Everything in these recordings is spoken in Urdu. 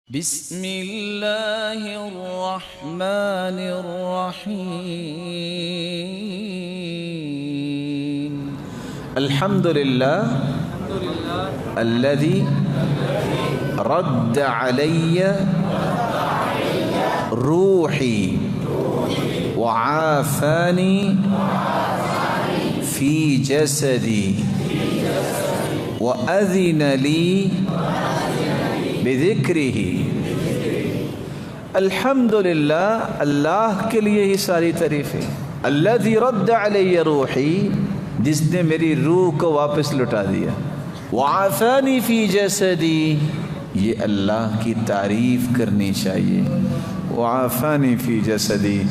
بسم اللہ الرحمن الرحیم الحمد للہ الذی رد علی روحی وعافانی فی جسدی وأذن لی بذکرہ۔ الحمدللہ، اللہ کے لیے ہی ساری تعریفیں۔ الذی رد علی روحی، جس نے میری روح کو واپس لٹا دیا۔ وعافانی فی جسدی، یہ اللہ کی تعریف کرنی چاہیے۔ وعافانی فی جسدی،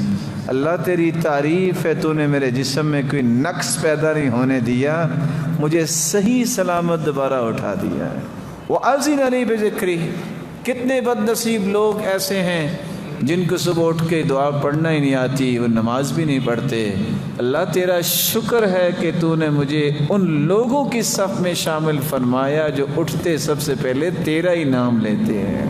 اللہ تیری تعریف ہے، تو نے میرے جسم میں کوئی نقص پیدا نہیں ہونے دیا، مجھے صحیح سلامت دوبارہ اٹھا دیا ہے۔ وَأَذِنَ لِي بِذِكْرِهِ، کتنے بد نصیب لوگ ایسے ہیں جن کو صبح اٹھ کے دعا پڑھنا ہی نہیں آتی، وہ نماز بھی نہیں پڑھتے۔ اللہ تیرا شکر ہے کہ تو نے مجھے ان لوگوں کی صف میں شامل فرمایا جو اٹھتے سب سے پہلے تیرا ہی نام لیتے ہیں،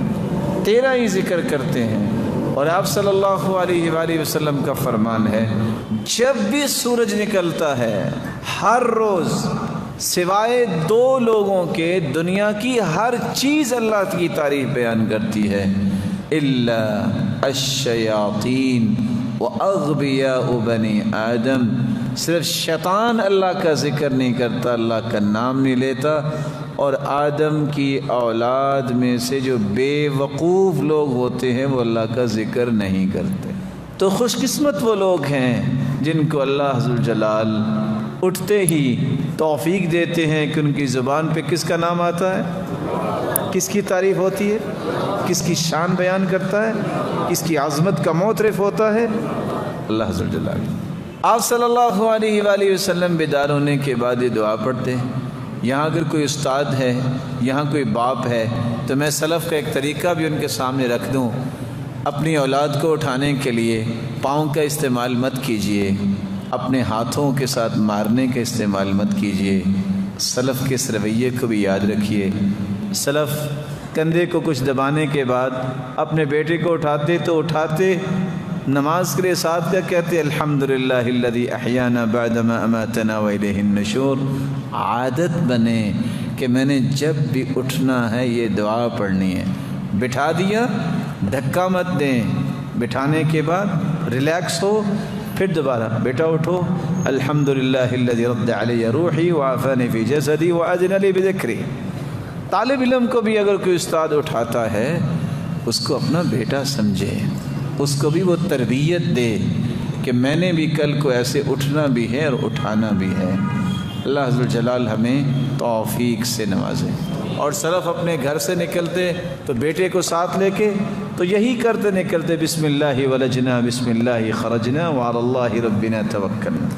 تیرا ہی ذکر کرتے ہیں۔ اور آپ صلی اللہ علیہ وآلہ وسلم کا فرمان ہے، جب بھی سورج نکلتا ہے ہر روز، سوائے دو لوگوں کے، دنیا کی ہر چیز اللہ کی تعریف بیان کرتی ہے، الا الشیاطین واغبیاء بنی آدم، صرف شیطان اللہ کا ذکر نہیں کرتا، اللہ کا نام نہیں لیتا، اور آدم کی اولاد میں سے جو بے وقوف لوگ ہوتے ہیں وہ اللہ کا ذکر نہیں کرتے۔ تو خوش قسمت وہ لوگ ہیں جن کو اللہ ذوالجلال اٹھتے ہی توفیق دیتے ہیں کہ ان کی زبان پہ کس کا نام آتا ہے، کس کی تعریف ہوتی ہے، کس کی شان بیان کرتا ہے، کس کی عظمت کا معترف ہوتا ہے، اللہ ذوالجلال۔ آپ صلی اللہ علیہ وآلہ وسلم بیدار ہونے کے بعد یہ دعا پڑھتے ہیں۔ یہاں اگر کوئی استاد ہے، یہاں کوئی باپ ہے، تو میں سلف کا ایک طریقہ بھی ان کے سامنے رکھ دوں۔ اپنی اولاد کو اٹھانے کے لیے پاؤں کا استعمال مت کیجیے، اپنے ہاتھوں کے ساتھ مارنے کا استعمال مت کیجیے۔ سلف کے اس رویے کو بھی یاد رکھیے۔ سلف کندھے کو کچھ دبانے کے بعد اپنے بیٹے کو اٹھاتے تو اٹھاتے نماز کے لیے ساتھ کا کہتے الحمدللہ الذی احیانا بعدما اماتنا والیہ النشور۔ عادت بنے کہ میں نے جب بھی اٹھنا ہے یہ دعا پڑھنی ہے۔ بٹھا دیا، دھکا مت دیں، بٹھانے کے بعد ریلیکس ہو، پھر دوبارہ بیٹا اٹھو، الحمدللہ الذی رد علی روحی وعافانی فی جسدی وأذن لی بذکری۔ طالب علم کو بھی اگر کوئی استاد اٹھاتا ہے اس کو اپنا بیٹا سمجھے، اس کو بھی وہ تربیت دے کہ میں نے بھی کل کو ایسے اٹھنا بھی ہے اور اٹھانا بھی ہے۔ اللہ ذوالجلال ہمیں توفیق سے نوازے۔ اور سلف اپنے گھر سے نکلتے تو بیٹے کو ساتھ لے کے تو یہی کرتے نکلتے، بسم اللہ ولجنا بسم اللہ خرجنا وعلی اللہ ربنا توکلنا،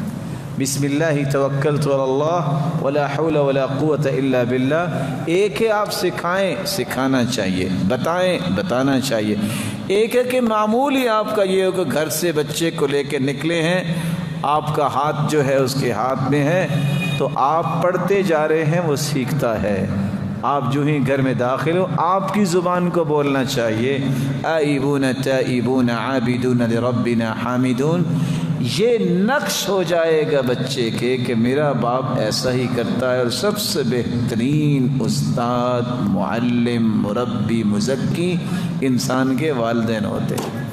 بسم اللہ توکلت علی اللہ ولا حول ولا قوة الا باللہ۔ ایک ہے آپ سکھائیں، سکھانا چاہیے، بتائیں، بتانا چاہیے۔ ایک ہے کہ معمولی آپ کا یہ ہو کہ گھر سے بچے کو لے کے نکلے ہیں، آپ کا ہاتھ جو ہے اس کے ہاتھ میں ہے، تو آپ پڑھتے جا رہے ہیں، وہ سیکھتا ہے۔ آپ جو ہی گھر میں داخل ہو آپ کی زبان کو بولنا چاہیے، آئبون تائبون عابدون لربنا حامدون۔ یہ نقش ہو جائے گا بچے کے کہ میرا باپ ایسا ہی کرتا ہے۔ اور سب سے بہترین استاد، معلم، مربی، مزکی انسان کے والدین ہوتے ہیں۔